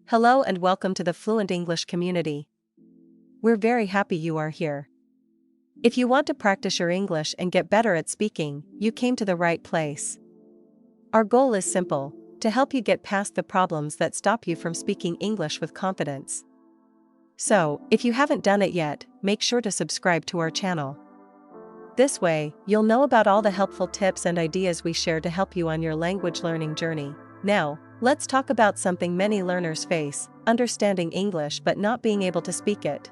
Hello and welcome to the Fluent English community. We're very happy you are here. If you want to practice your English and get better at speaking, you came to the right place. Our goal is simple: to help you get past the problems that stop you from speaking English with confidence. So, if you haven't done it yet, make sure to subscribe to our channel. This way, you'll know about all the helpful tips and ideas we share to help you on your language learning journey. Now, let's talk about something many learners face: understanding English but not being able to speak it.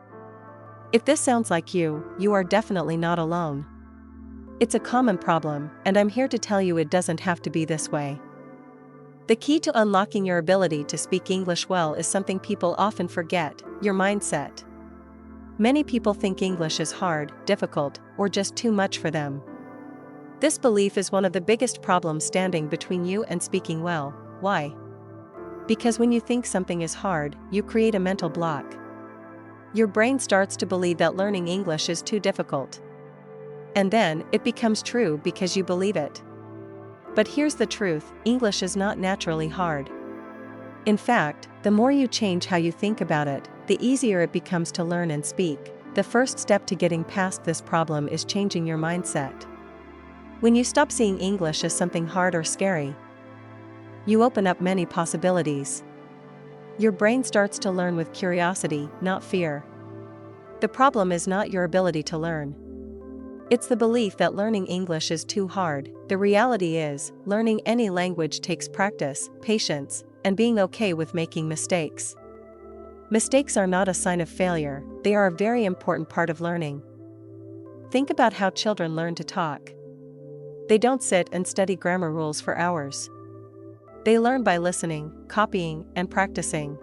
If this sounds like you, you are definitely not alone. It's a common problem, and I'm here to tell you it doesn't have to be this way. The key to unlocking your ability to speak English well is something people often forget: your mindset. Many people think English is hard, difficult, or just too much for them. This belief is one of the biggest problems standing between you and speaking well. Why? Because when you think something is hard, you create a mental block. Your brain starts to believe that learning English is too difficult. And then, it becomes true because you believe it. But here's the truth: English is not naturally hard. In fact, the more you change how you think about it, the easier it becomes to learn and speak. The first step to getting past this problem is changing your mindset. When you stop seeing English as something hard or scary, you open up many possibilities. Your brain starts to learn with curiosity, not fear. The problem is not your ability to learn. It's the belief that learning English is too hard. The reality is, learning any language takes practice, patience, and being okay with making mistakes. Mistakes are not a sign of failure, they are a very important part of learning. Think about how children learn to talk. They don't sit and study grammar rules for hours. They learn by listening, copying, and practicing.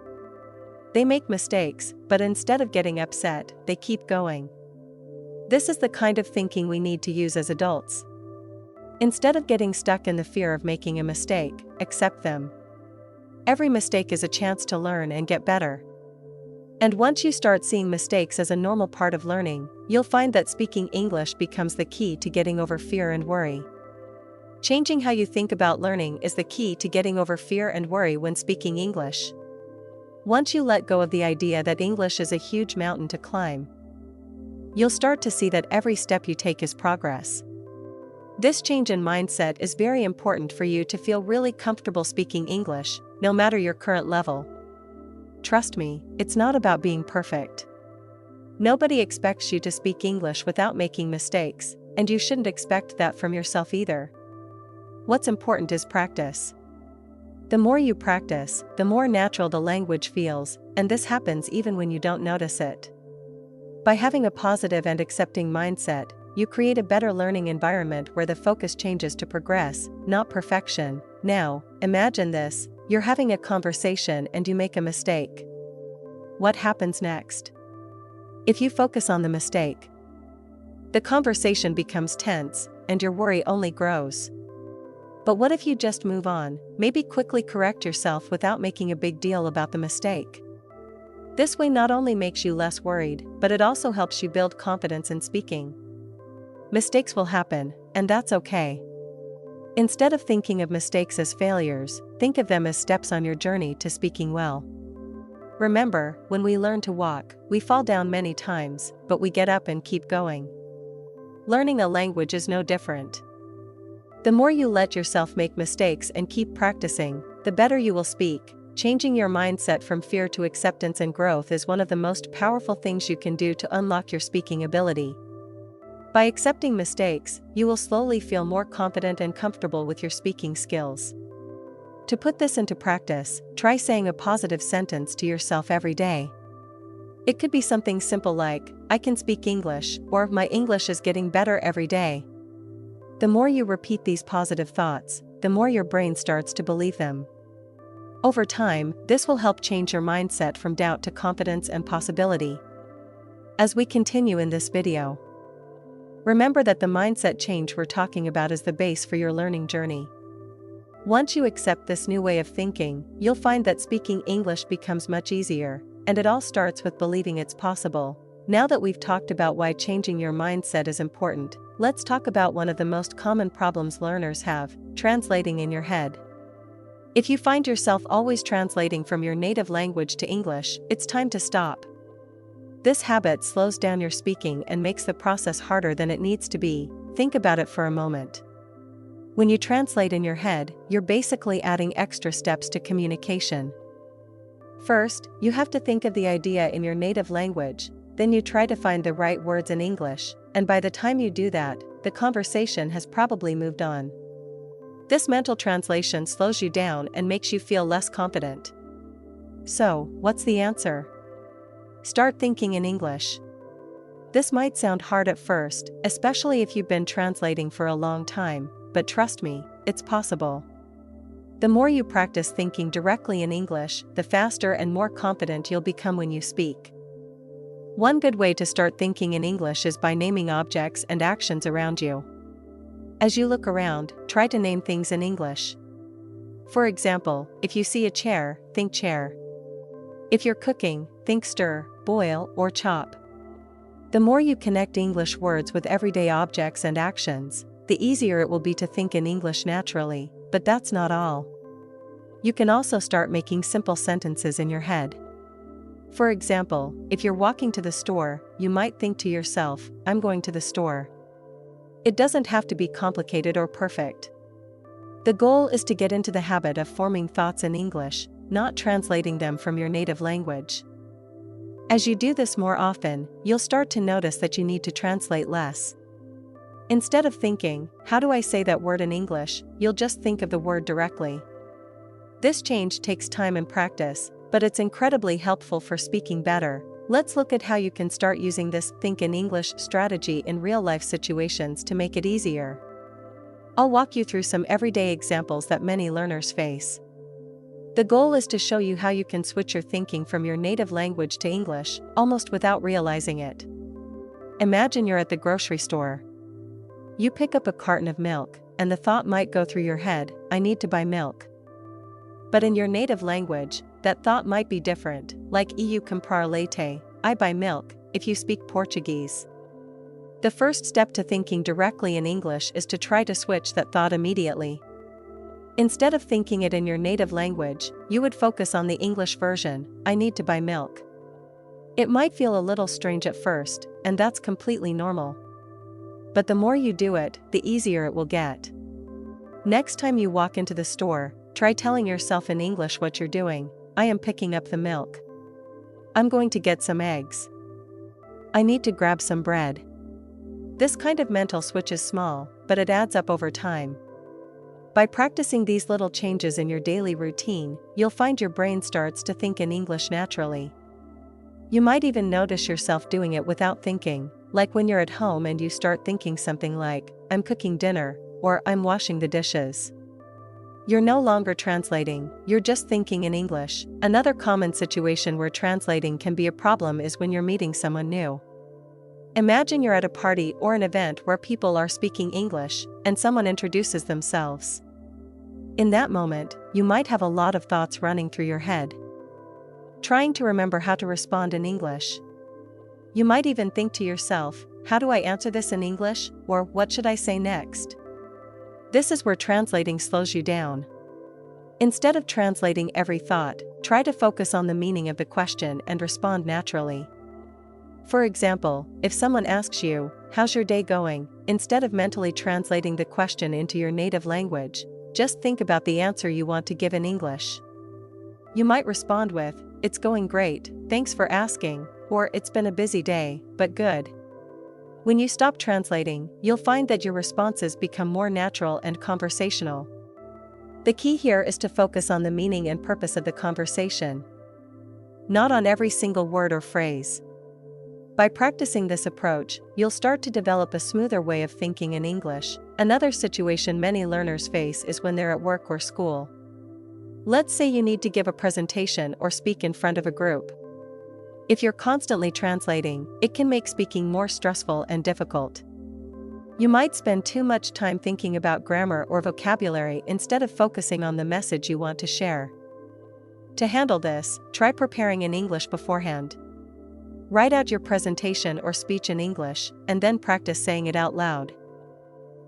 They make mistakes, but instead of getting upset, they keep going. This is the kind of thinking we need to use as adults. Instead of getting stuck in the fear of making a mistake, accept them. Every mistake is a chance to learn and get better. And once you start seeing mistakes as a normal part of learning, you'll find that speaking English becomes the key to getting over fear and worry. Changing how you think about learning is the key to getting over fear and worry when speaking English. Once you let go of the idea that English is a huge mountain to climb, you'll start to see that every step you take is progress. This change in mindset is very important for you to feel really comfortable speaking English, no matter your current level. Trust me, it's not about being perfect. Nobody expects you to speak English without making mistakes, and you shouldn't expect that from yourself either. What's important is practice. The more you practice, the more natural the language feels, and this happens even when you don't notice it. By having a positive and accepting mindset, you create a better learning environment where the focus changes to progress, not perfection. Now, imagine this: you're having a conversation and you make a mistake. What happens next? If you focus on the mistake, the conversation becomes tense, and your worry only grows. But what if you just move on, maybe quickly correct yourself without making a big deal about the mistake? This way not only makes you less worried, but it also helps you build confidence in speaking. Mistakes will happen, and that's okay. Instead of thinking of mistakes as failures, think of them as steps on your journey to speaking well. Remember, when we learn to walk, we fall down many times, but we get up and keep going. Learning a language is no different. The more you let yourself make mistakes and keep practicing, the better you will speak. Changing your mindset from fear to acceptance and growth is one of the most powerful things you can do to unlock your speaking ability. By accepting mistakes, you will slowly feel more confident and comfortable with your speaking skills. To put this into practice, try saying a positive sentence to yourself every day. It could be something simple like, "I can speak English," or "My English is getting better every day." The more you repeat these positive thoughts, the more your brain starts to believe them. Over time, this will help change your mindset from doubt to confidence and possibility. As we continue in this video, remember that the mindset change we're talking about is the base for your learning journey. Once you accept this new way of thinking, you'll find that speaking English becomes much easier, and it all starts with believing it's possible. Now that we've talked about why changing your mindset is important, let's talk about one of the most common problems learners have: translating in your head. If you find yourself always translating from your native language to English, it's time to stop. This habit slows down your speaking and makes the process harder than it needs to be. Think about it for a moment. When you translate in your head, you're basically adding extra steps to communication. First, you have to think of the idea in your native language, then you try to find the right words in English, and by the time you do that, the conversation has probably moved on. This mental translation slows you down and makes you feel less confident. So, what's the answer? Start thinking in English. This might sound hard at first, especially if you've been translating for a long time, but trust me, it's possible. The more you practice thinking directly in English, the faster and more confident you'll become when you speak. One good way to start thinking in English is by naming objects and actions around you. As you look around, try to name things in English. For example, if you see a chair, think chair. If you're cooking, think stir, boil, or chop. The more you connect English words with everyday objects and actions, the easier it will be to think in English naturally, but that's not all. You can also start making simple sentences in your head. For example, if you're walking to the store, you might think to yourself, I'm going to the store. It doesn't have to be complicated or perfect. The goal is to get into the habit of forming thoughts in English, not translating them from your native language. As you do this more often, you'll start to notice that you need to translate less. Instead of thinking, how do I say that word in English, you'll just think of the word directly. This change takes time and practice, but it's incredibly helpful for speaking better. Let's look at how you can start using this think in English strategy in real-life situations to make it easier. I'll walk you through some everyday examples that many learners face. The goal is to show you how you can switch your thinking from your native language to English, almost without realizing it. Imagine you're at the grocery store. You pick up a carton of milk, and the thought might go through your head, I need to buy milk. But in your native language, that thought might be different, like eu comprar leite, I buy milk, if you speak Portuguese. The first step to thinking directly in English is to try to switch that thought immediately. Instead of thinking it in your native language, you would focus on the English version, I need to buy milk. It might feel a little strange at first, and that's completely normal. But the more you do it, the easier it will get. Next time you walk into the store, try telling yourself in English what you're doing. I am picking up the milk. I'm going to get some eggs. I need to grab some bread. This kind of mental switch is small, but it adds up over time. By practicing these little changes in your daily routine, you'll find your brain starts to think in English naturally. You might even notice yourself doing it without thinking, like when you're at home and you start thinking something like, I'm cooking dinner, or I'm washing the dishes. You're no longer translating, you're just thinking in English. Another common situation where translating can be a problem is when you're meeting someone new. Imagine you're at a party or an event where people are speaking English, and someone introduces themselves. In that moment, you might have a lot of thoughts running through your head, trying to remember how to respond in English. You might even think to yourself, how do I answer this in English, or what should I say next? This is where translating slows you down. Instead of translating every thought, try to focus on the meaning of the question and respond naturally. For example, if someone asks you, how's your day going, instead of mentally translating the question into your native language, just think about the answer you want to give in English. You might respond with, it's going great, thanks for asking, or it's been a busy day, but good. When you stop translating, you'll find that your responses become more natural and conversational. The key here is to focus on the meaning and purpose of the conversation, not on every single word or phrase. By practicing this approach, you'll start to develop a smoother way of thinking in English. Another situation many learners face is when they're at work or school. Let's say you need to give a presentation or speak in front of a group. If you're constantly translating, it can make speaking more stressful and difficult. You might spend too much time thinking about grammar or vocabulary instead of focusing on the message you want to share. To handle this, try preparing in English beforehand. Write out your presentation or speech in English, and then practice saying it out loud.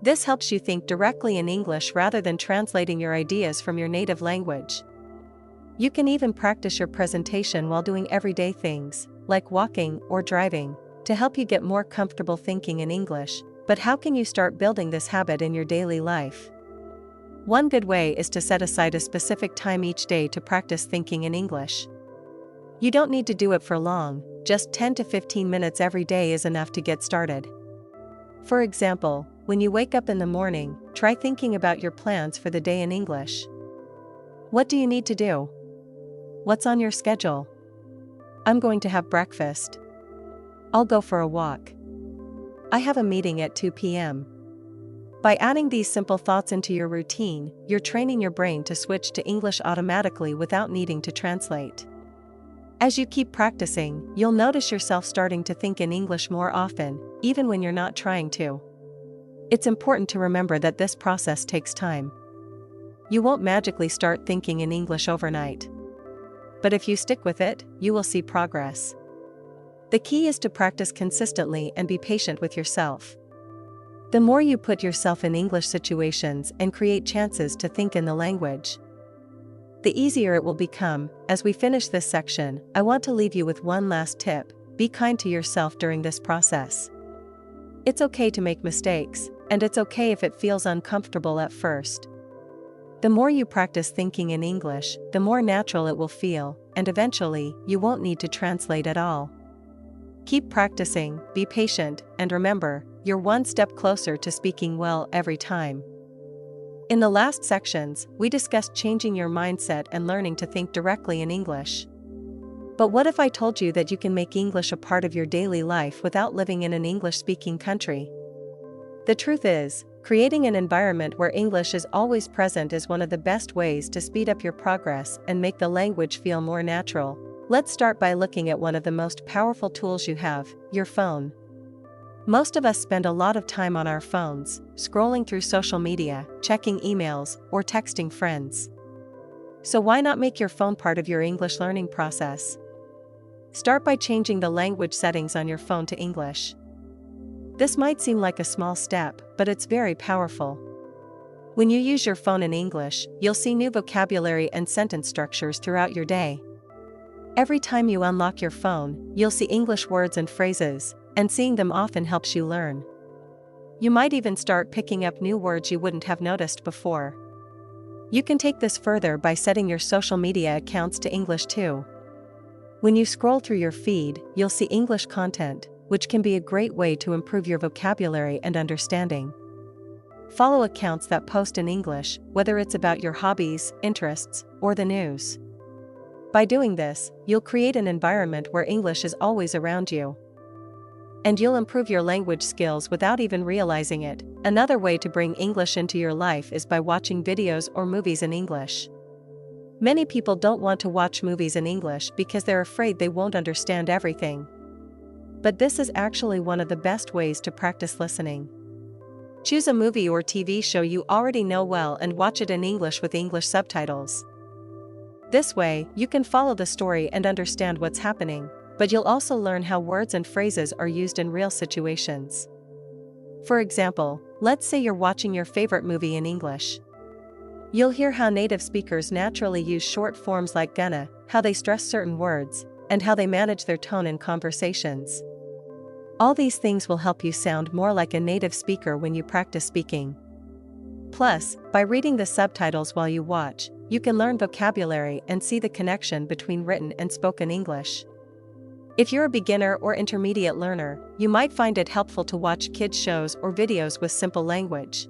This helps you think directly in English rather than translating your ideas from your native language. You can even practice your presentation while doing everyday things, like walking or driving, to help you get more comfortable thinking in English. But how can you start building this habit in your daily life? One good way is to set aside a specific time each day to practice thinking in English. You don't need to do it for long, just 10 to 15 minutes every day is enough to get started. For example, when you wake up in the morning, try thinking about your plans for the day in English. What do you need to do? What's on your schedule? I'm going to have breakfast. I'll go for a walk. I have a meeting at 2 p.m. By adding these simple thoughts into your routine, you're training your brain to switch to English automatically without needing to translate. As you keep practicing, you'll notice yourself starting to think in English more often, even when you're not trying to. It's important to remember that this process takes time. You won't magically start thinking in English overnight. But if you stick with it, you will see progress. The key is to practice consistently and be patient with yourself. The more you put yourself in English situations and create chances to think in the language, the easier it will become. As we finish this section, I want to leave you with one last tip: be kind to yourself during this process. It's okay to make mistakes, and it's okay if it feels uncomfortable at first. The more you practice thinking in English, the more natural it will feel, and eventually, you won't need to translate at all. Keep practicing, be patient, and remember, you're one step closer to speaking well every time. In the last sections, we discussed changing your mindset and learning to think directly in English. But what if I told you that you can make English a part of your daily life without living in an English-speaking country? The truth is, creating an environment where English is always present is one of the best ways to speed up your progress and make the language feel more natural. Let's start by looking at one of the most powerful tools you have, your phone. Most of us spend a lot of time on our phones, scrolling through social media, checking emails, or texting friends. So why not make your phone part of your English learning process? Start by changing the language settings on your phone to English. This might seem like a small step, but it's very powerful. When you use your phone in English, you'll see new vocabulary and sentence structures throughout your day. Every time you unlock your phone, you'll see English words and phrases, and seeing them often helps you learn. You might even start picking up new words you wouldn't have noticed before. You can take this further by setting your social media accounts to English too. When you scroll through your feed, you'll see English content, which can be a great way to improve your vocabulary and understanding. Follow accounts that post in English, whether it's about your hobbies, interests, or the news. By doing this, you'll create an environment where English is always around you. And you'll improve your language skills without even realizing it. Another way to bring English into your life is by watching videos or movies in English. Many people don't want to watch movies in English because they're afraid they won't understand everything. But this is actually one of the best ways to practice listening. Choose a movie or TV show you already know well and watch it in English with English subtitles. This way, you can follow the story and understand what's happening, but you'll also learn how words and phrases are used in real situations. For example, let's say you're watching your favorite movie in English. You'll hear how native speakers naturally use short forms like gonna, how they stress certain words, and how they manage their tone in conversations. All these things will help you sound more like a native speaker when you practice speaking. Plus, by reading the subtitles while you watch, you can learn vocabulary and see the connection between written and spoken English. If you're a beginner or intermediate learner, you might find it helpful to watch kids' shows or videos with simple language.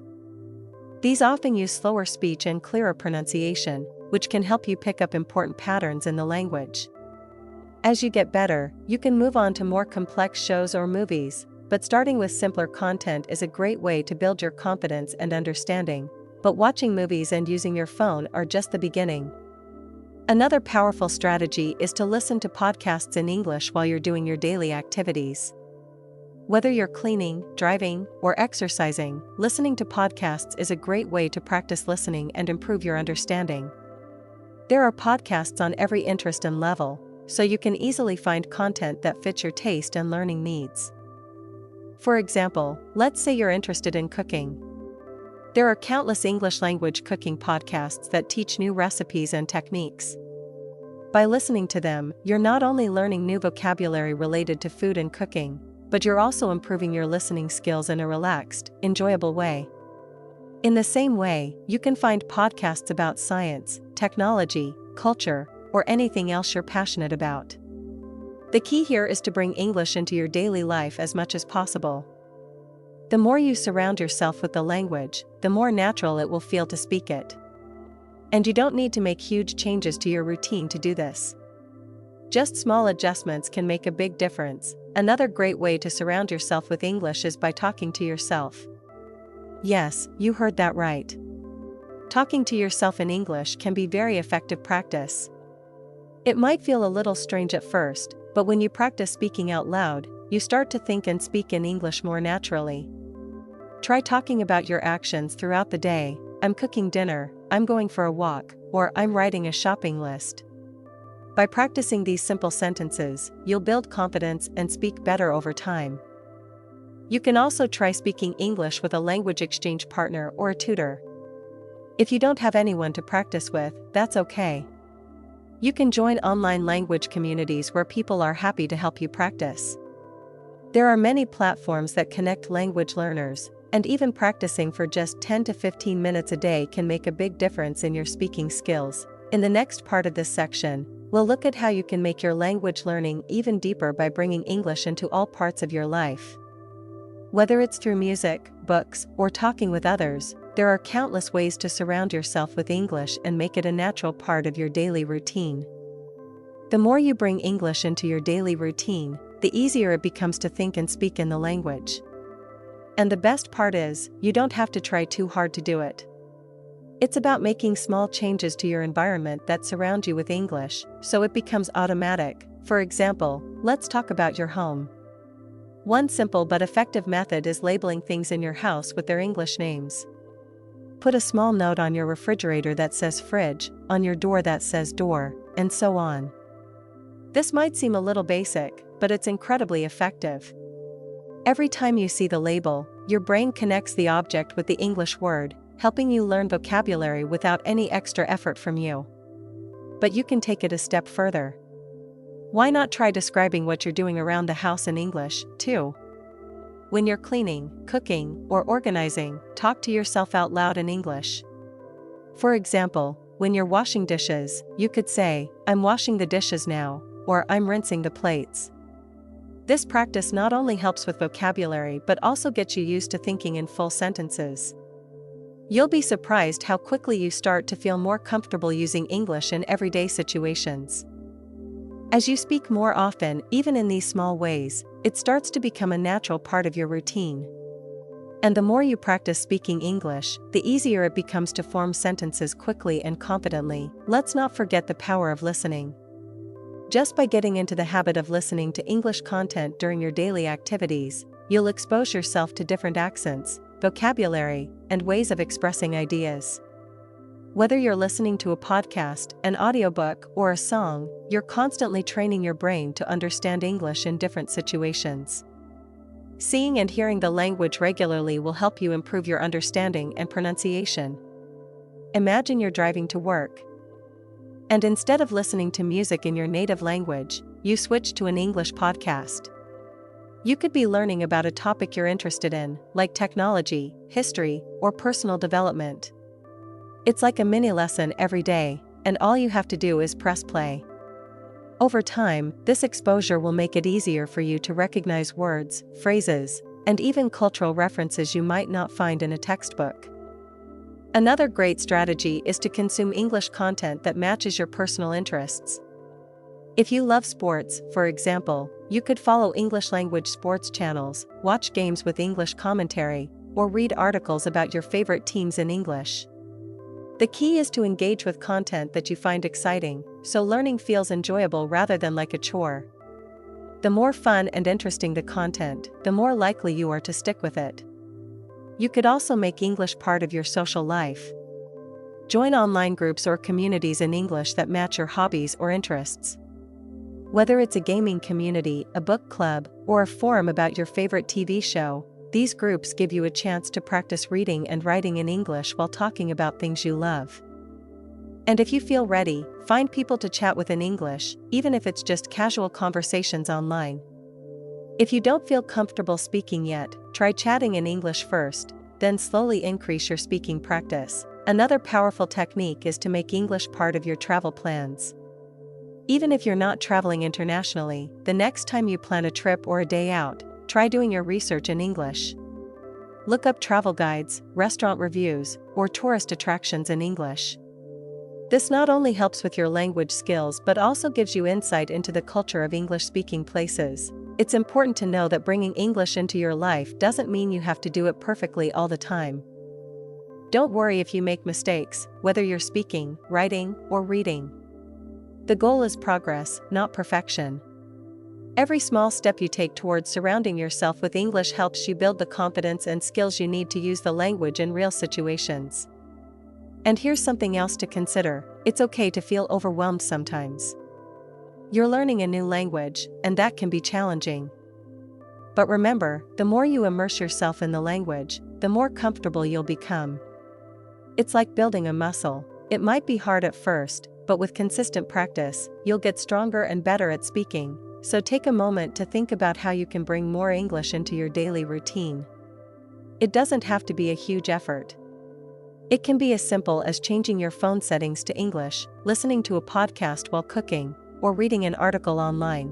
These often use slower speech and clearer pronunciation, which can help you pick up important patterns in the language. As you get better, you can move on to more complex shows or movies, but starting with simpler content is a great way to build your confidence and understanding. But watching movies and using your phone are just the beginning. Another powerful strategy is to listen to podcasts in English while you're doing your daily activities. Whether you're cleaning, driving, or exercising, listening to podcasts is a great way to practice listening and improve your understanding. There are podcasts on every interest and level, so you can easily find content that fits your taste and learning needs. For example, let's say you're interested in cooking. There are countless English language cooking podcasts that teach new recipes and techniques. By listening to them, you're not only learning new vocabulary related to food and cooking, but you're also improving your listening skills in a relaxed, enjoyable way. In the same way, you can find podcasts about science, technology, culture, or anything else you're passionate about. The key here is to bring English into your daily life as much as possible. The more you surround yourself with the language, the more natural it will feel to speak it. And you don't need to make huge changes to your routine to do this. Just small adjustments can make a big difference. Another great way to surround yourself with English is by talking to yourself. Yes, you heard that right. Talking to yourself in English can be very effective practice. It might feel a little strange at first, but when you practice speaking out loud, you start to think and speak in English more naturally. Try talking about your actions throughout the day. I'm cooking dinner, I'm going for a walk, or I'm writing a shopping list. By practicing these simple sentences, you'll build confidence and speak better over time. You can also try speaking English with a language exchange partner or a tutor. If you don't have anyone to practice with, that's okay. You can join online language communities where people are happy to help you practice. There are many platforms that connect language learners, and even practicing for just 10 to 15 minutes a day can make a big difference in your speaking skills. In the next part of this section, we'll look at how you can make your language learning even deeper by bringing English into all parts of your life. Whether it's through music, books, or talking with others, there are countless ways to surround yourself with English and make it a natural part of your daily routine. The more you bring English into your daily routine, the easier it becomes to think and speak in the language. And the best part is, you don't have to try too hard to do it. It's about making small changes to your environment that surround you with English, so it becomes automatic. For example, let's talk about your home. One simple but effective method is labeling things in your house with their English names. Put a small note on your refrigerator that says fridge, on your door that says door, and so on. This might seem a little basic, but it's incredibly effective. Every time you see the label, your brain connects the object with the English word, helping you learn vocabulary without any extra effort from you. But you can take it a step further. Why not try describing what you're doing around the house in English, too? When you're cleaning, cooking, or organizing, talk to yourself out loud in English. For example, when you're washing dishes, you could say, I'm washing the dishes now, or I'm rinsing the plates. This practice not only helps with vocabulary but also gets you used to thinking in full sentences. You'll be surprised how quickly you start to feel more comfortable using English in everyday situations. As you speak more often, even in these small ways, it starts to become a natural part of your routine. And the more you practice speaking English, the easier it becomes to form sentences quickly and confidently. Let's not forget the power of listening. Just by getting into the habit of listening to English content during your daily activities, you'll expose yourself to different accents, vocabulary, and ways of expressing ideas. Whether you're listening to a podcast, an audiobook, or a song, you're constantly training your brain to understand English in different situations. Seeing and hearing the language regularly will help you improve your understanding and pronunciation. Imagine you're driving to work. And instead of listening to music in your native language, you switch to an English podcast. You could be learning about a topic you're interested in, like technology, history, or personal development. It's like a mini lesson every day, and all you have to do is press play. Over time, this exposure will make it easier for you to recognize words, phrases, and even cultural references you might not find in a textbook. Another great strategy is to consume English content that matches your personal interests. If you love sports, for example, you could follow English language sports channels, watch games with English commentary, or read articles about your favorite teams in English. The key is to engage with content that you find exciting, so learning feels enjoyable rather than like a chore. The more fun and interesting the content, the more likely you are to stick with it. You could also make English part of your social life. Join online groups or communities in English that match your hobbies or interests. Whether it's a gaming community, a book club, or a forum about your favorite TV show, these groups give you a chance to practice reading and writing in English while talking about things you love. And if you feel ready, find people to chat with in English, even if it's just casual conversations online. If you don't feel comfortable speaking yet, try chatting in English first, then slowly increase your speaking practice. Another powerful technique is to make English part of your travel plans. Even if you're not traveling internationally, the next time you plan a trip or a day out, try doing your research in English. Look up travel guides, restaurant reviews, or tourist attractions in English. This not only helps with your language skills but also gives you insight into the culture of English-speaking places. It's important to know that bringing English into your life doesn't mean you have to do it perfectly all the time. Don't worry if you make mistakes, whether you're speaking, writing, or reading. The goal is progress, not perfection. Every small step you take towards surrounding yourself with English helps you build the confidence and skills you need to use the language in real situations. And here's something else to consider: it's okay to feel overwhelmed sometimes. You're learning a new language, and that can be challenging. But remember, the more you immerse yourself in the language, the more comfortable you'll become. It's like building a muscle. It might be hard at first, but with consistent practice, you'll get stronger and better at speaking. So take a moment to think about how you can bring more English into your daily routine. It doesn't have to be a huge effort. It can be as simple as changing your phone settings to English, listening to a podcast while cooking, or reading an article online.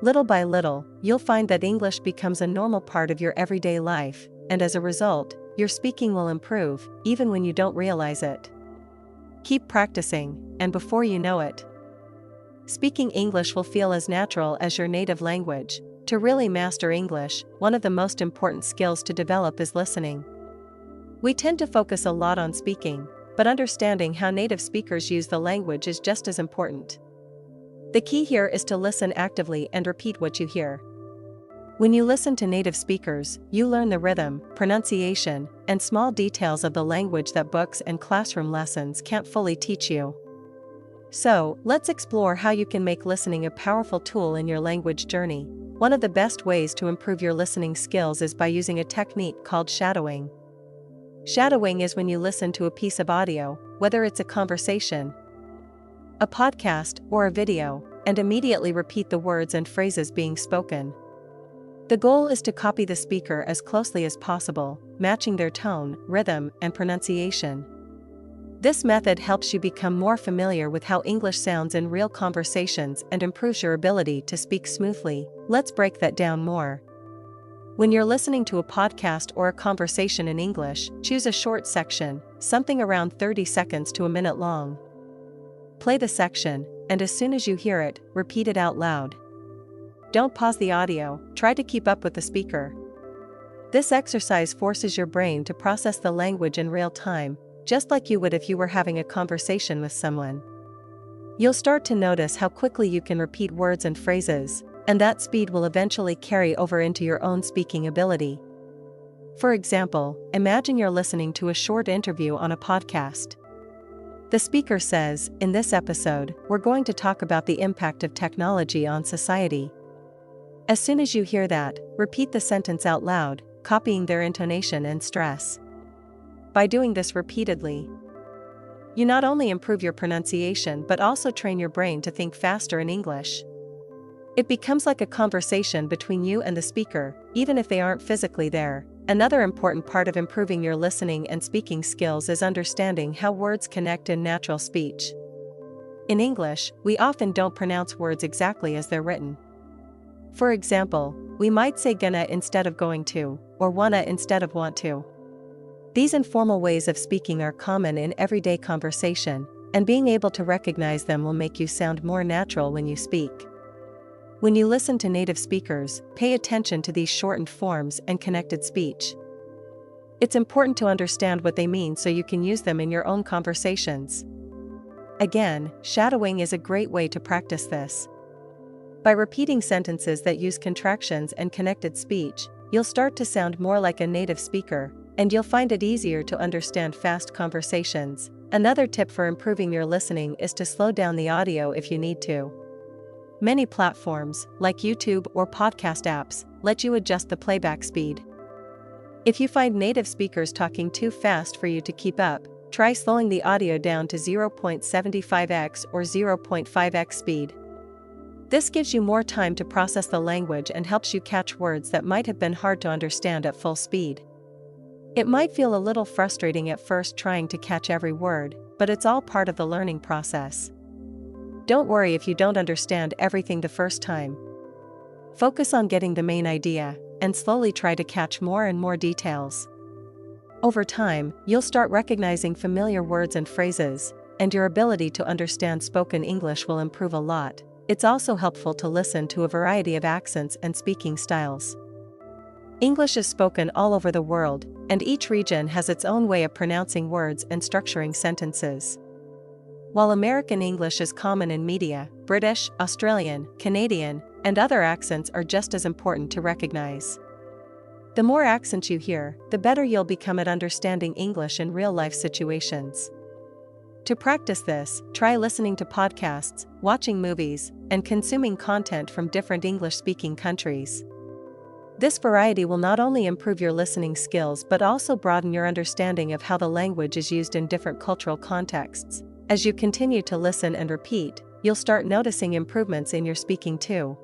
Little by little, you'll find that English becomes a normal part of your everyday life, and as a result, your speaking will improve, even when you don't realize it. Keep practicing, and before you know it, speaking English will feel as natural as your native language. To really master English, one of the most important skills to develop is listening. We tend to focus a lot on speaking, but understanding how native speakers use the language is just as important. The key here is to listen actively and repeat what you hear. When you listen to native speakers, you learn the rhythm, pronunciation, and small details of the language that books and classroom lessons can't fully teach you. So, let's explore how you can make listening a powerful tool in your language journey. One of the best ways to improve your listening skills is by using a technique called shadowing. Shadowing is when you listen to a piece of audio, whether it's a conversation, a podcast, or a video, and immediately repeat the words and phrases being spoken. The goal is to copy the speaker as closely as possible, matching their tone, rhythm, and pronunciation. This method helps you become more familiar with how English sounds in real conversations and improves your ability to speak smoothly. Let's break that down more. When you're listening to a podcast or a conversation in English, choose a short section, something around 30 seconds to a minute long. Play the section, and as soon as you hear it, repeat it out loud. Don't pause the audio, try to keep up with the speaker. This exercise forces your brain to process the language in real time, just like you would if you were having a conversation with someone. You'll start to notice how quickly you can repeat words and phrases, and that speed will eventually carry over into your own speaking ability. For example, imagine you're listening to a short interview on a podcast. The speaker says, "In this episode, we're going to talk about the impact of technology on society." As soon as you hear that, repeat the sentence out loud, copying their intonation and stress. By doing this repeatedly, you not only improve your pronunciation but also train your brain to think faster in English. It becomes like a conversation between you and the speaker, even if they aren't physically there. Another important part of improving your listening and speaking skills is understanding how words connect in natural speech. In English, we often don't pronounce words exactly as they're written. For example, we might say gonna instead of going to, or wanna instead of want to. These informal ways of speaking are common in everyday conversation, and being able to recognize them will make you sound more natural when you speak. When you listen to native speakers, pay attention to these shortened forms and connected speech. It's important to understand what they mean so you can use them in your own conversations. Again, shadowing is a great way to practice this. By repeating sentences that use contractions and connected speech, you'll start to sound more like a native speaker, and you'll find it easier to understand fast conversations. Another tip for improving your listening is to slow down the audio if you need to. Many platforms, like YouTube or podcast apps, let you adjust the playback speed. If you find native speakers talking too fast for you to keep up, try slowing the audio down to 0.75x or 0.5x speed. This gives you more time to process the language and helps you catch words that might have been hard to understand at full speed. It might feel a little frustrating at first trying to catch every word, but it's all part of the learning process. Don't worry if you don't understand everything the first time. Focus on getting the main idea, and slowly try to catch more and more details. Over time, you'll start recognizing familiar words and phrases, and your ability to understand spoken English will improve a lot. It's also helpful to listen to a variety of accents and speaking styles. English is spoken all over the world, and each region has its own way of pronouncing words and structuring sentences. While American English is common in media, British, Australian, Canadian, and other accents are just as important to recognize. The more accents you hear, the better you'll become at understanding English in real-life situations. To practice this, try listening to podcasts, watching movies, and consuming content from different English-speaking countries. This variety will not only improve your listening skills but also broaden your understanding of how the language is used in different cultural contexts. As you continue to listen and repeat, you'll start noticing improvements in your speaking too.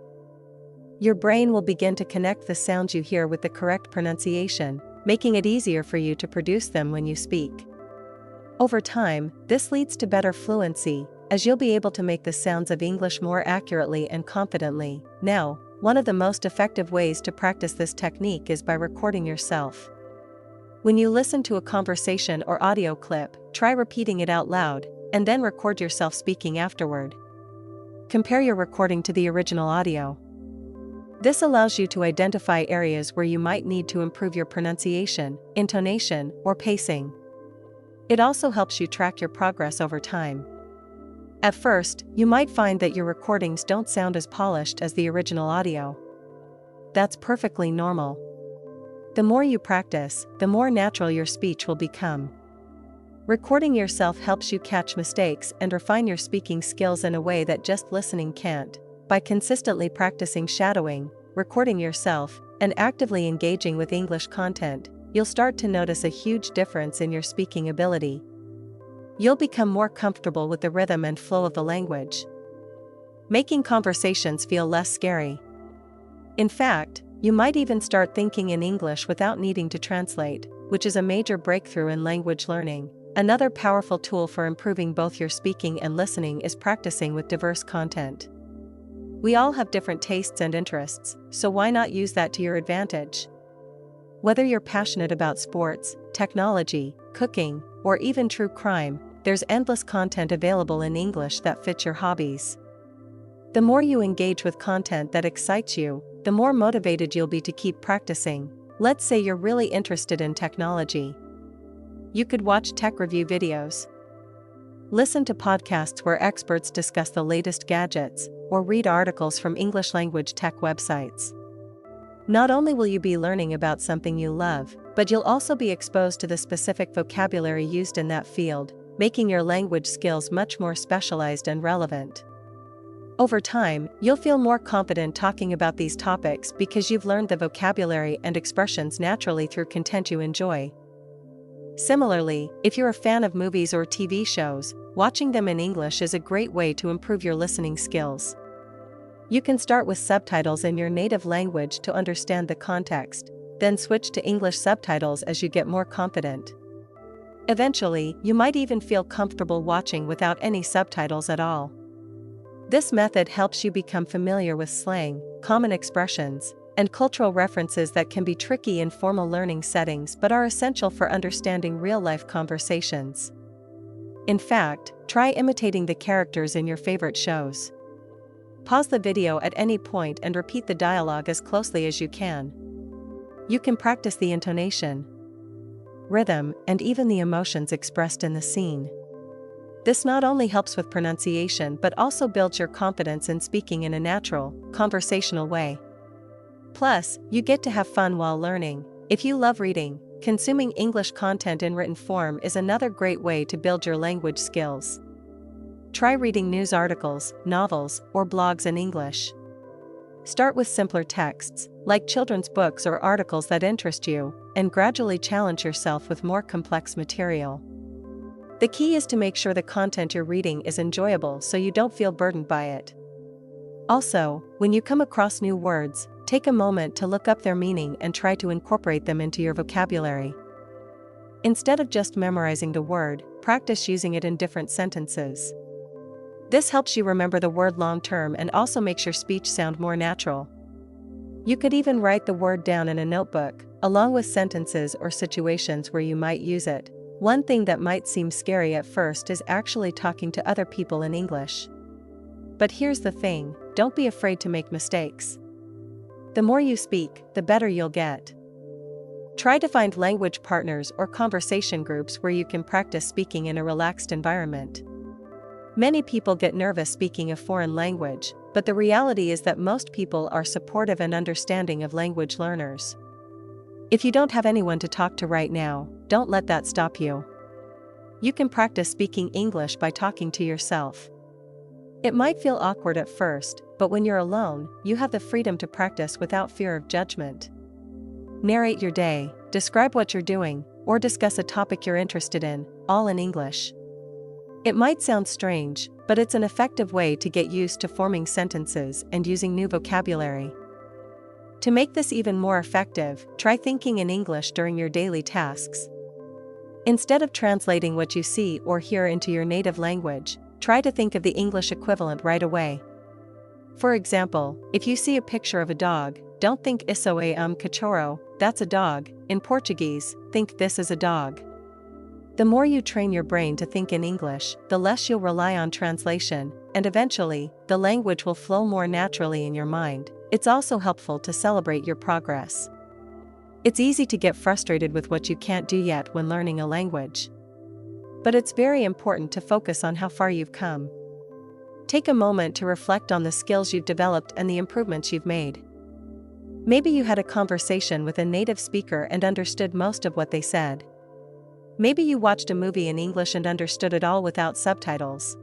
Your brain will begin to connect the sounds you hear with the correct pronunciation, making it easier for you to produce them when you speak. Over time, this leads to better fluency, as you'll be able to make the sounds of English more accurately and confidently. Now, one of the most effective ways to practice this technique is by recording yourself. When you listen to a conversation or audio clip, try repeating it out loud, and then record yourself speaking afterward. Compare your recording to the original audio. This allows you to identify areas where you might need to improve your pronunciation, intonation, or pacing. It also helps you track your progress over time. At first, you might find that your recordings don't sound as polished as the original audio. That's perfectly normal. The more you practice, the more natural your speech will become. Recording yourself helps you catch mistakes and refine your speaking skills in a way that just listening can't. By consistently practicing shadowing, recording yourself, and actively engaging with English content, you'll start to notice a huge difference in your speaking ability. You'll become more comfortable with the rhythm and flow of the language, making conversations feel less scary. In fact, you might even start thinking in English without needing to translate, which is a major breakthrough in language learning. Another powerful tool for improving both your speaking and listening is practicing with diverse content. We all have different tastes and interests, so why not use that to your advantage? Whether you're passionate about sports, technology, cooking, or even true crime, there's endless content available in English that fits your hobbies. The more you engage with content that excites you, the more motivated you'll be to keep practicing. Let's say you're really interested in technology. You could watch tech review videos, listen to podcasts where experts discuss the latest gadgets, or read articles from English language tech websites. Not only will you be learning about something you love, but you'll also be exposed to the specific vocabulary used in that field, making your language skills much more specialized and relevant. Over time, you'll feel more confident talking about these topics because you've learned the vocabulary and expressions naturally through content you enjoy. Similarly, if you're a fan of movies or TV shows, watching them in English is a great way to improve your listening skills. You can start with subtitles in your native language to understand the context, then switch to English subtitles as you get more confident. Eventually, you might even feel comfortable watching without any subtitles at all. This method helps you become familiar with slang, common expressions, and cultural references that can be tricky in formal learning settings but are essential for understanding real-life conversations. In fact, try imitating the characters in your favorite shows. Pause the video at any point and repeat the dialogue as closely as you can. You can practice the intonation, rhythm, and even the emotions expressed in the scene. This not only helps with pronunciation but also builds your confidence in speaking in a natural, conversational way. Plus, you get to have fun while learning. If you love reading, consuming English content in written form is another great way to build your language skills. Try reading news articles, novels, or blogs in English. Start with simpler texts, like children's books or articles that interest you, and gradually challenge yourself with more complex material. The key is to make sure the content you're reading is enjoyable so you don't feel burdened by it. Also, when you come across new words, take a moment to look up their meaning and try to incorporate them into your vocabulary. Instead of just memorizing the word, practice using it in different sentences. This helps you remember the word long term and also makes your speech sound more natural. You could even write the word down in a notebook, along with sentences or situations where you might use it. One thing that might seem scary at first is actually talking to other people in English. But here's the thing, don't be afraid to make mistakes. The more you speak, the better you'll get. Try to find language partners or conversation groups where you can practice speaking in a relaxed environment. Many people get nervous speaking a foreign language, but the reality is that most people are supportive and understanding of language learners. If you don't have anyone to talk to right now, don't let that stop you. You can practice speaking English by talking to yourself. It might feel awkward at first, but when you're alone, you have the freedom to practice without fear of judgment. Narrate your day, describe what you're doing, or discuss a topic you're interested in, all in English. It might sound strange, but it's an effective way to get used to forming sentences and using new vocabulary. To make this even more effective, try thinking in English during your daily tasks. Instead of translating what you see or hear into your native language, try to think of the English equivalent right away. For example, if you see a picture of a dog, don't think 𝐒𝐤𝐬𝐭𝐚𝐧'𝐿 cachorro, that's a dog. In Portuguese, think this is a dog. The more you train your brain to think in English, the less you'll rely on translation, and eventually, the language will flow more naturally in your mind. It's also helpful to celebrate your progress. It's easy to get frustrated with what you can't do yet when learning a language. But it's very important to focus on how far you've come. Take a moment to reflect on the skills you've developed and the improvements you've made. Maybe you had a conversation with a native speaker and understood most of what they said. Maybe you watched a movie in English and understood it all without subtitles.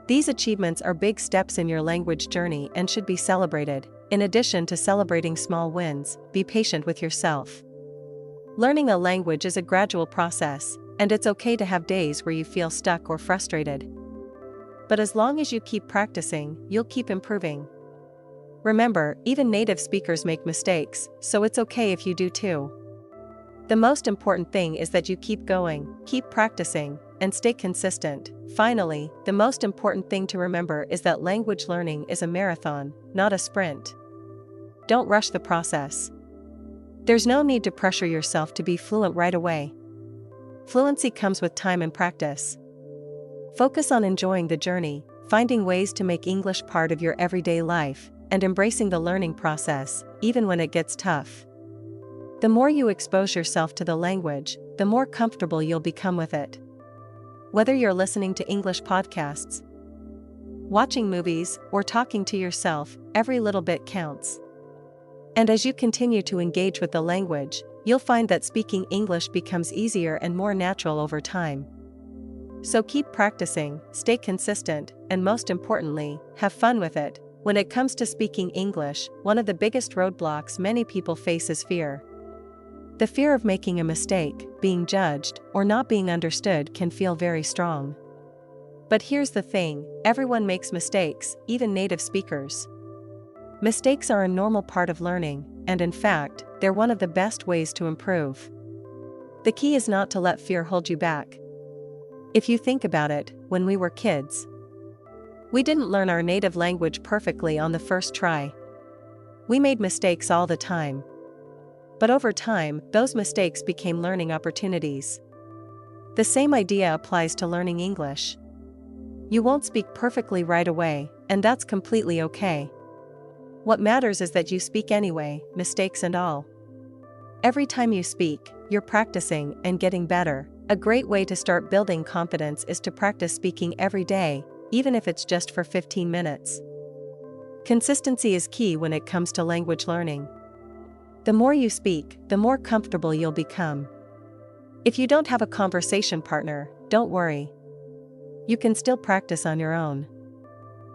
These achievements are big steps in your language journey and should be celebrated. In addition to celebrating small wins, be patient with yourself. Learning a language is a gradual process, and it's okay to have days where you feel stuck or frustrated. But as long as you keep practicing, you'll keep improving. Remember, even native speakers make mistakes, so it's okay if you do too. The most important thing is that you keep going, keep practicing, and stay consistent. Finally, the most important thing to remember is that language learning is a marathon, not a sprint. Don't rush the process. There's no need to pressure yourself to be fluent right away. Fluency comes with time and practice. Focus on enjoying the journey, finding ways to make English part of your everyday life, and embracing the learning process, even when it gets tough. The more you expose yourself to the language, the more comfortable you'll become with it. Whether you're listening to English podcasts, watching movies, or talking to yourself, every little bit counts. And as you continue to engage with the language, you'll find that speaking English becomes easier and more natural over time. So keep practicing, stay consistent, and most importantly, have fun with it. When it comes to speaking English, one of the biggest roadblocks many people face is fear. The fear of making a mistake, being judged, or not being understood can feel very strong. But here's the thing, everyone makes mistakes, even native speakers. Mistakes are a normal part of learning, and in fact, they're one of the best ways to improve. The key is not to let fear hold you back. If you think about it, when we were kids, we didn't learn our native language perfectly on the first try. We made mistakes all the time. But over time, those mistakes became learning opportunities. The same idea applies to learning English. You won't speak perfectly right away, and that's completely okay. What matters is that you speak anyway, mistakes and all. Every time you speak, you're practicing and getting better. A great way to start building confidence is to practice speaking every day, even if it's just for 15 minutes. Consistency is key when it comes to language learning. The more you speak, the more comfortable you'll become. If you don't have a conversation partner, don't worry. You can still practice on your own.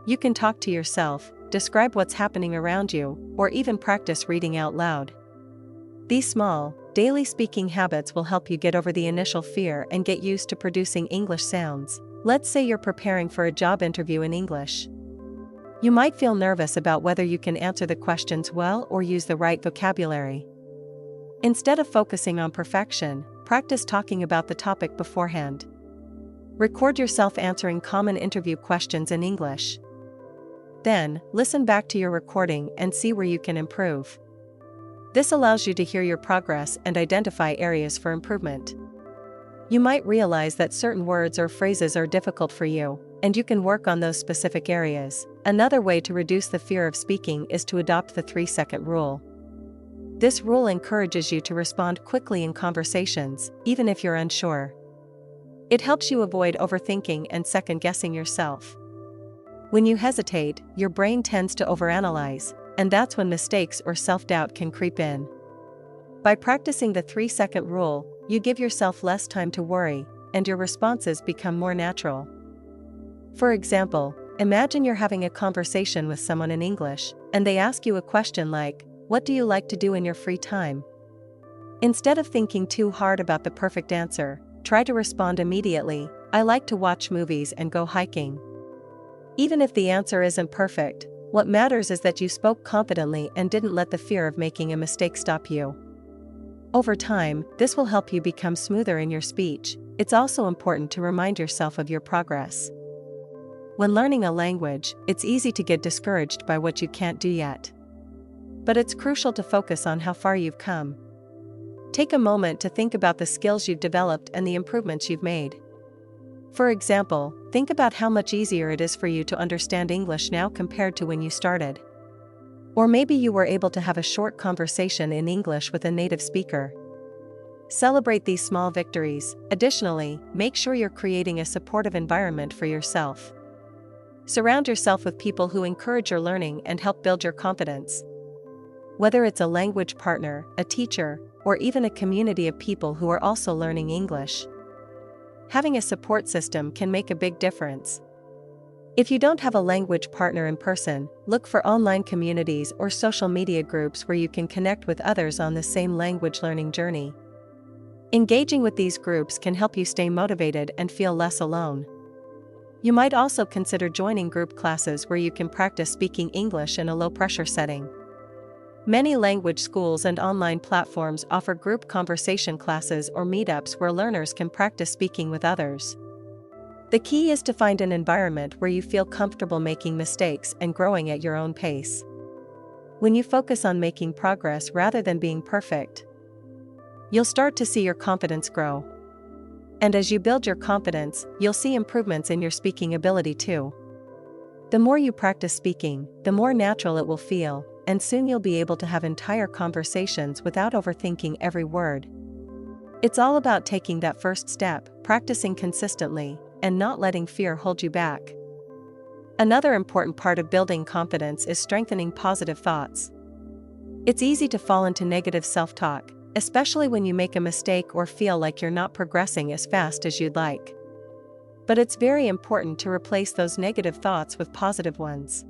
You can talk to yourself, describe what's happening around you, or even practice reading out loud. These small, Daily speaking habits will help you get over the initial fear and get used to producing English sounds. Let's say you're preparing for a job interview in English. You might feel nervous about whether you can answer the questions well or use the right vocabulary. Instead of focusing on perfection, practice talking about the topic beforehand. Record yourself answering common interview questions in English. Then, listen back to your recording and see where you can improve. This allows you to hear your progress and identify areas for improvement. You might realize that certain words or phrases are difficult for you, and you can work on those specific areas. Another way to reduce the fear of speaking is to adopt the 3-second rule. This rule encourages you to respond quickly in conversations, even if you're unsure. It helps you avoid overthinking and second-guessing yourself. When you hesitate, your brain tends to overanalyze, and that's when mistakes or self-doubt can creep in. By practicing the 3-second rule, you give yourself less time to worry, and your responses become more natural. For example, imagine you're having a conversation with someone in English, and they ask you a question like, "What do you like to do in your free time?" Instead of thinking too hard about the perfect answer, try to respond immediately, "I like to watch movies and go hiking." Even if the answer isn't perfect, what matters is that you spoke confidently and didn't let the fear of making a mistake stop you. Over time, this will help you become smoother in your speech. It's also important to remind yourself of your progress. When learning a language, it's easy to get discouraged by what you can't do yet. But it's crucial to focus on how far you've come. Take a moment to think about the skills you've developed and the improvements you've made. For example, think about how much easier it is for you to understand English now compared to when you started. Or maybe you were able to have a short conversation in English with a native speaker. Celebrate these small victories. Additionally, make sure you're creating a supportive environment for yourself. Surround yourself with people who encourage your learning and help build your confidence. Whether it's a language partner, a teacher, or even a community of people who are also learning English. Having a support system can make a big difference. If you don't have a language partner in person, look for online communities or social media groups where you can connect with others on the same language learning journey. Engaging with these groups can help you stay motivated and feel less alone. You might also consider joining group classes where you can practice speaking English in a low-pressure setting. Many language schools and online platforms offer group conversation classes or meetups where learners can practice speaking with others. The key is to find an environment where you feel comfortable making mistakes and growing at your own pace. When you focus on making progress rather than being perfect, you'll start to see your confidence grow. And as you build your confidence, you'll see improvements in your speaking ability too. The more you practice speaking, the more natural it will feel, and soon you'll be able to have entire conversations without overthinking every word. It's all about taking that first step, practicing consistently, and not letting fear hold you back. Another important part of building confidence is strengthening positive thoughts. It's easy to fall into negative self-talk, especially when you make a mistake or feel like you're not progressing as fast as you'd like. But it's very important to replace those negative thoughts with positive ones.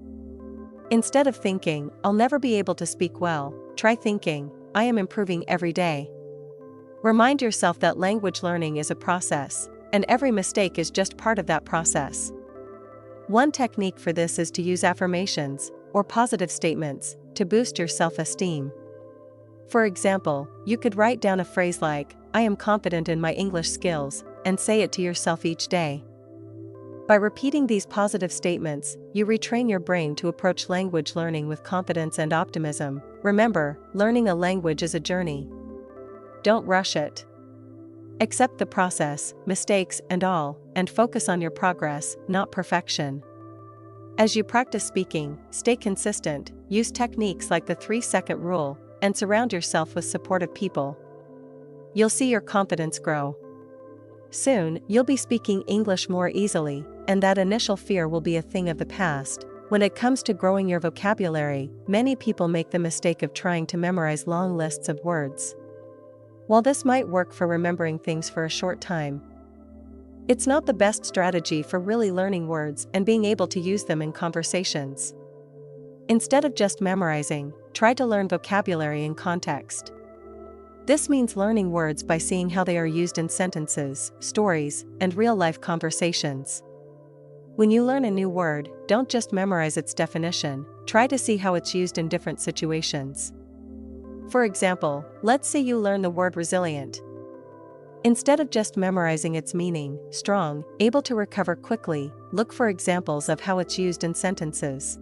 Instead of thinking, "I'll never be able to speak well," try thinking, "I am improving every day." Remind yourself that language learning is a process, and every mistake is just part of that process. One technique for this is to use affirmations, or positive statements, to boost your self-esteem. For example, you could write down a phrase like, "I am confident in my English skills," and say it to yourself each day. By repeating these positive statements, you retrain your brain to approach language learning with confidence and optimism. Remember, learning a language is a journey. Don't rush it. Accept the process, mistakes and all, and focus on your progress, not perfection. As you practice speaking, stay consistent, use techniques like the 3-second rule, and surround yourself with supportive people. You'll see your confidence grow. Soon, you'll be speaking English more easily, and that initial fear will be a thing of the past. When it comes to growing your vocabulary, many people make the mistake of trying to memorize long lists of words. While this might work for remembering things for a short time, it's not the best strategy for really learning words and being able to use them in conversations. Instead of just memorizing, try to learn vocabulary in context. This means learning words by seeing how they are used in sentences, stories, and real-life conversations. When you learn a new word, don't just memorize its definition, try to see how it's used in different situations. For example, let's say you learn the word resilient. Instead of just memorizing its meaning, strong, able to recover quickly, look for examples of how it's used in sentences.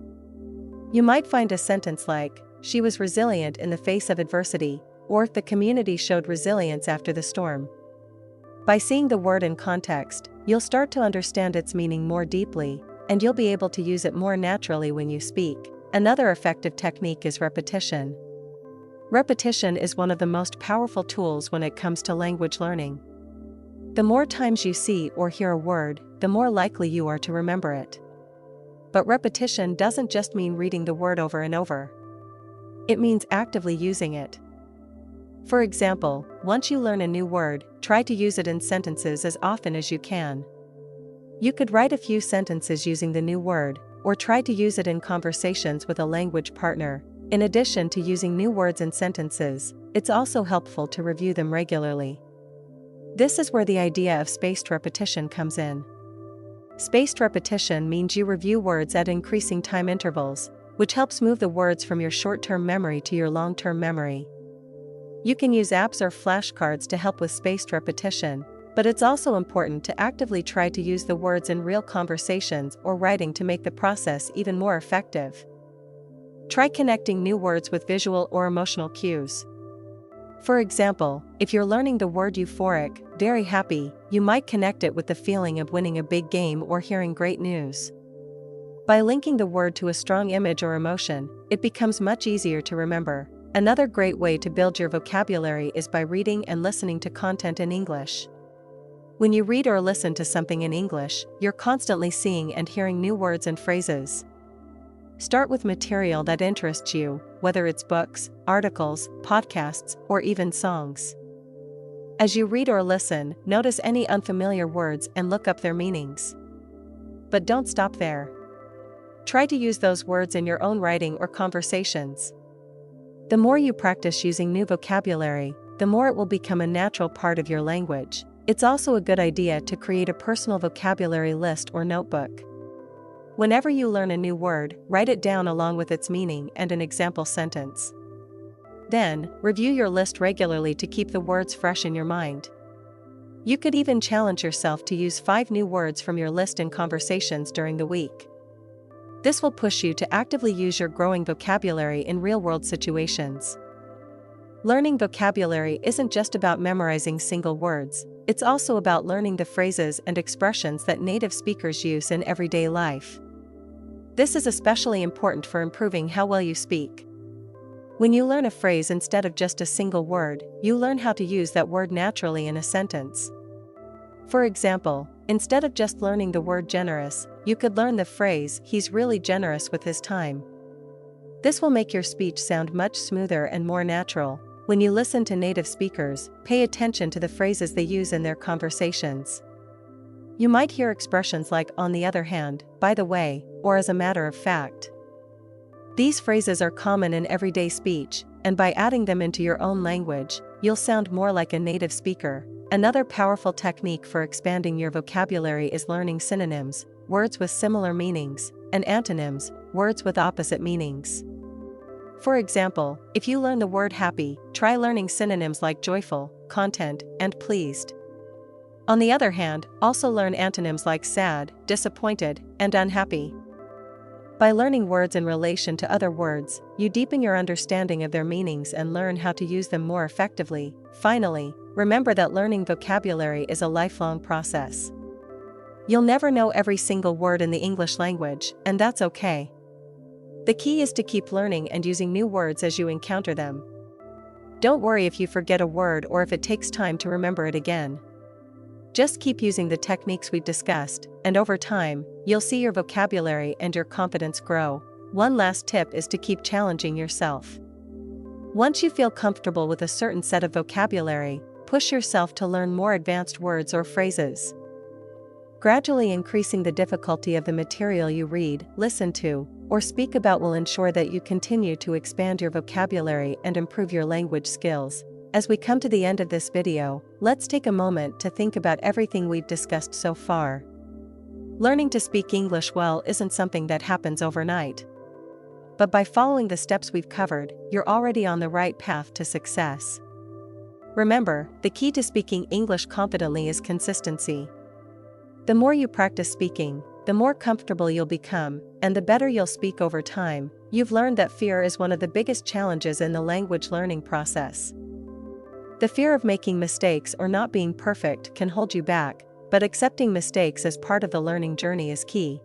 You might find a sentence like, "She was resilient in the face of adversity," or "The community showed resilience after the storm." By seeing the word in context, you'll start to understand its meaning more deeply, and you'll be able to use it more naturally when you speak. Another effective technique is repetition. Repetition is one of the most powerful tools when it comes to language learning. The more times you see or hear a word, the more likely you are to remember it. But repetition doesn't just mean reading the word over and over. It means actively using it. For example, once you learn a new word, try to use it in sentences as often as you can. You could write a few sentences using the new word, or try to use it in conversations with a language partner. In addition to using new words in sentences, it's also helpful to review them regularly. This is where the idea of spaced repetition comes in. Spaced repetition means you review words at increasing time intervals, which helps move the words from your short-term memory to your long-term memory. You can use apps or flashcards to help with spaced repetition, but it's also important to actively try to use the words in real conversations or writing to make the process even more effective. Try connecting new words with visual or emotional cues. For example, if you're learning the word euphoric, very happy, you might connect it with the feeling of winning a big game or hearing great news. By linking the word to a strong image or emotion, it becomes much easier to remember. Another great way to build your vocabulary is by reading and listening to content in English. When you read or listen to something in English, you're constantly seeing and hearing new words and phrases. Start with material that interests you, whether it's books, articles, podcasts, or even songs. As you read or listen, notice any unfamiliar words and look up their meanings. But don't stop there. Try to use those words in your own writing or conversations. The more you practice using new vocabulary, the more it will become a natural part of your language. It's also a good idea to create a personal vocabulary list or notebook. Whenever you learn a new word, write it down along with its meaning and an example sentence. Then, review your list regularly to keep the words fresh in your mind. You could even challenge yourself to use 5 new words from your list in conversations during the week. This will push you to actively use your growing vocabulary in real-world situations. Learning vocabulary isn't just about memorizing single words, it's also about learning the phrases and expressions that native speakers use in everyday life. This is especially important for improving how well you speak. When you learn a phrase instead of just a single word, you learn how to use that word naturally in a sentence. For example, instead of just learning the word generous, you could learn the phrase, "He's really generous with his time." This will make your speech sound much smoother and more natural. When you listen to native speakers, pay attention to the phrases they use in their conversations. You might hear expressions like "on the other hand," "by the way," or "as a matter of fact." These phrases are common in everyday speech, and by adding them into your own language, you'll sound more like a native speaker. Another powerful technique for expanding your vocabulary is learning synonyms, words with similar meanings, and antonyms, words with opposite meanings. For example, if you learn the word happy, try learning synonyms like joyful, content, and pleased. On the other hand, also learn antonyms like sad, disappointed, and unhappy. By learning words in relation to other words, you deepen your understanding of their meanings and learn how to use them more effectively. Finally, remember that learning vocabulary is a lifelong process. You'll never know every single word in the English language, and that's okay. The key is to keep learning and using new words as you encounter them. Don't worry if you forget a word or if it takes time to remember it again. Just keep using the techniques we've discussed, and over time, you'll see your vocabulary and your confidence grow. One last tip is to keep challenging yourself. Once you feel comfortable with a certain set of vocabulary, push yourself to learn more advanced words or phrases. Gradually increasing the difficulty of the material you read, listen to, or speak about will ensure that you continue to expand your vocabulary and improve your language skills. As we come to the end of this video, let's take a moment to think about everything we've discussed so far. Learning to speak English well isn't something that happens overnight. But by following the steps we've covered, you're already on the right path to success. Remember, the key to speaking English confidently is consistency. The more you practice speaking, the more comfortable you'll become, and the better you'll speak over time. You've learned that fear is one of the biggest challenges in the language learning process. The fear of making mistakes or not being perfect can hold you back, but accepting mistakes as part of the learning journey is key.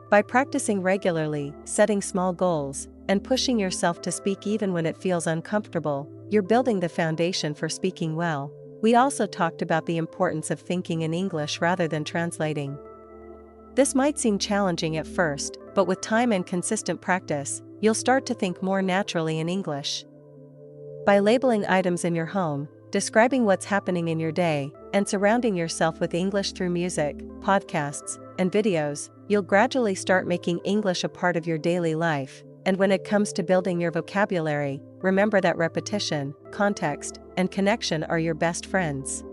By practicing regularly, setting small goals, and pushing yourself to speak even when it feels uncomfortable, you're building the foundation for speaking well. We also talked about the importance of thinking in English rather than translating. This might seem challenging at first, but with time and consistent practice, you'll start to think more naturally in English. By labeling items in your home, describing what's happening in your day, and surrounding yourself with English through music, podcasts, and videos, you'll gradually start making English a part of your daily life. And when it comes to building your vocabulary, remember that repetition, context, and connection are your best friends.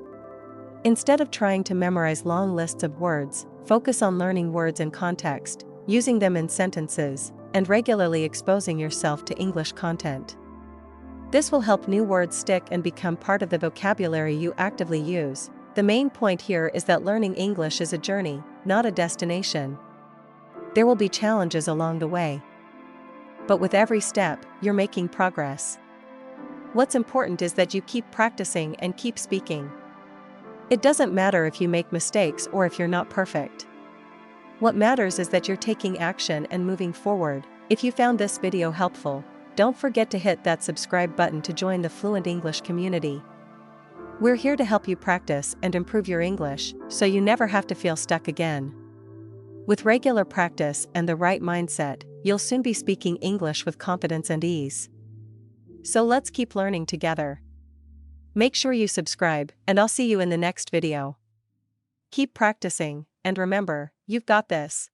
Instead of trying to memorize long lists of words, focus on learning words in context, using them in sentences, and regularly exposing yourself to English content. This will help new words stick and become part of the vocabulary you actively use. The main point here is that learning English is a journey, not a destination. There will be challenges along the way. But with every step, you're making progress. What's important is that you keep practicing and keep speaking. It doesn't matter if you make mistakes or if you're not perfect. What matters is that you're taking action and moving forward. If you found this video helpful, don't forget to hit that subscribe button to join the Fluent English community. We're here to help you practice and improve your English, so you never have to feel stuck again. With regular practice and the right mindset, you'll soon be speaking English with confidence and ease. So let's keep learning together. Make sure you subscribe, and I'll see you in the next video. Keep practicing, and remember, you've got this.